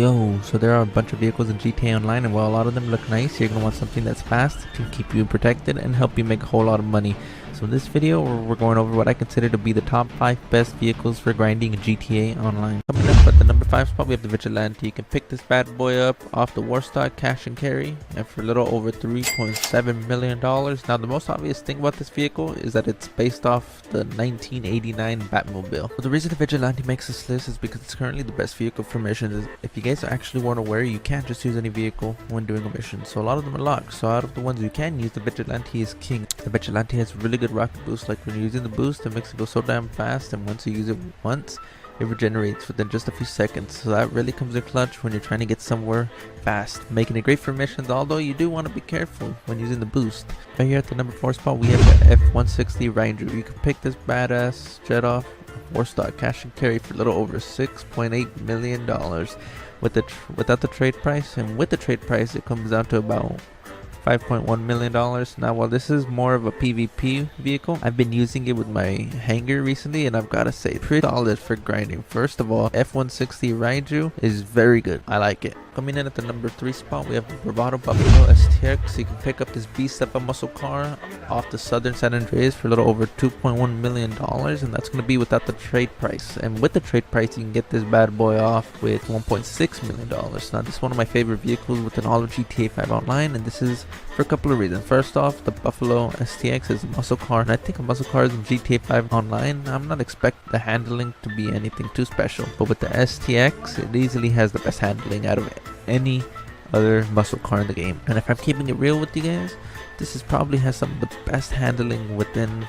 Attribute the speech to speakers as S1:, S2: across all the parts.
S1: Yo, so there are a bunch of vehicles in GTA Online, and while a lot of them look nice, you're going to want something that's fast, can keep you protected, and help you make a whole lot of money. So in this video, we're going over what I consider to be the top 5 best vehicles for grinding in GTA Online. Coming up at the number 5 spot, we have the Vigilante. You can pick this bad boy up off the Warstock Cash and Carry, and for a little over $3.7 million. Now the most obvious thing about this vehicle is that it's based off the 1989 Batmobile. But the reason the Vigilante makes this list is because it's currently the best vehicle for missions. If you guys actually weren't aware, you can't just use any vehicle when doing a mission, so a lot of them are locked. So out of the ones you can use, the Vigilante is king. The Vigilante has really good rocket boost. Like when you're using the boost, it makes it go so damn fast, and once you use it once, it regenerates within just a few seconds. So that really comes in clutch when you're trying to get somewhere fast, making it great for missions, although you do want to be careful when using the boost. Right here at the number 4 spot, we have the F-160 Ranger. You can pick this badass jet off Warstock Cash and Carry for a little over $6.8 million without the trade price, and with the trade price it comes down to about $5.1 million. Now while this is more of a PvP vehicle, I've been using it with my Hangar recently, and I've gotta say, pretty solid for grinding. First of all, F-160 Raiju is very good. I like it. Coming in at the number 3 spot, we have the Bravado Buffalo STX. You can pick up this beast of a muscle car off the Southern San Andreas for a little over $2.1 million, and that's going to be without the trade price. And with the trade price, you can get this bad boy off with $1.6 million. Now this is one of my favorite vehicles within all of GTA 5 Online, and this is for a couple of reasons. First off, the Buffalo STX is a muscle car, and I think a muscle cars in GTA 5 Online, I'm not expecting the handling to be anything too special, but with the STX, it easily has the best handling out of any other muscle car in the game. And if I'm keeping it real with you guys, this probably has some of the best handling within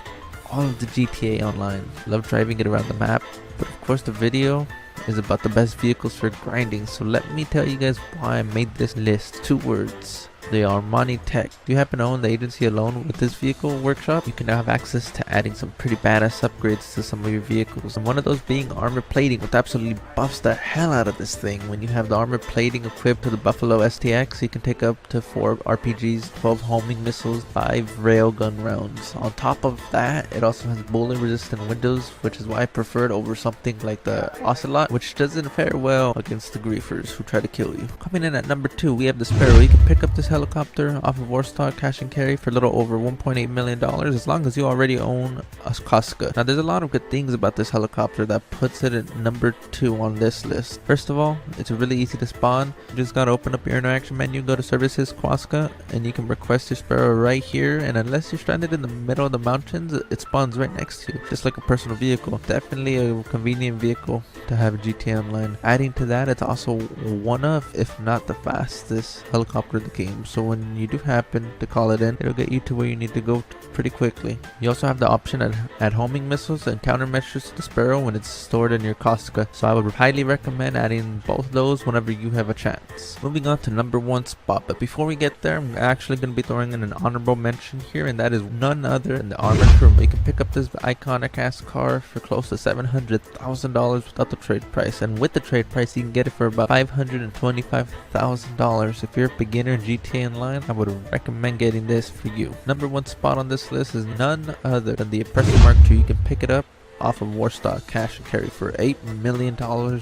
S1: all of the GTA Online. Love driving it around the map, but of course the video is about the best vehicles for grinding, so let me tell you guys why I made this list. 2 words: the Armani Tech. If you happen to own the agency alone with this vehicle workshop, you can now have access to adding some pretty badass upgrades to some of your vehicles, and one of those being armor plating, which absolutely buffs the hell out of this thing. When you have the armor plating equipped to the Buffalo STX, you can take up to 4 RPGs, 12 homing missiles, 5 railgun rounds. On top of that, it also has bullet resistant windows, which is why I prefer it over something like the Ocelot, which doesn't fare well against the griefers who try to kill you. Coming in at number 2, we have the Sparrow. You can pick up this helicopter off of Warstock Cash and Carry for a little over $1.8 million, as long as you already own a Koska. Now there's a lot of good things about this helicopter that puts it at number 2 on this list. First of all, it's really easy to spawn. You just gotta open up your interaction menu, go to services Koska, and you can request your Sparrow right here, and unless you're stranded in the middle of the mountains, it spawns right next to you, just like a personal vehicle. Definitely a convenient vehicle to have in GTA Online. Adding to that, it's also one of, if not the fastest helicopter in the game. So when you do happen to call it in, it'll get you to where you need to go pretty quickly. You also have the option at homing missiles and countermeasures to the Sparrow when it's stored in your Koska, so I would highly recommend adding both those whenever you have a chance. Moving on to number 1 spot, but before we get there, I'm actually going to be throwing in an honorable mention here, and that is none other than the Armored Crewman. You can pick up this iconic ass car for close to $700,000 without the trade price, and with the trade price you can get it for about $525,000. If you're a beginner in GTA Online, I would recommend getting this for you. Number 1 spot on this list is none other than the Oppressor Mark II. You can pick it up off of Warstock Cash and Carry for $8 million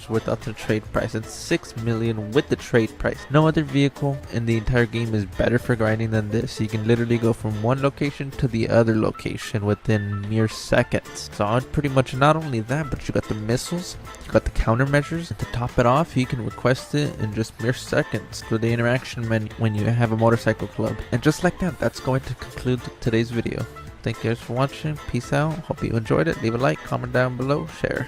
S1: without the trade price, and $6 million with the trade price. No other vehicle in the entire game is better for grinding than this. You can literally go from one location to the other location within mere seconds. So pretty much not only that, but you got the missiles, you got the countermeasures, and to top it off, you can request it in just mere seconds through the interaction menu when you have a motorcycle club. And just like that, that's going to conclude today's video. Thank you guys for watching. Peace out. Hope you enjoyed it. Leave a like, comment down below, share.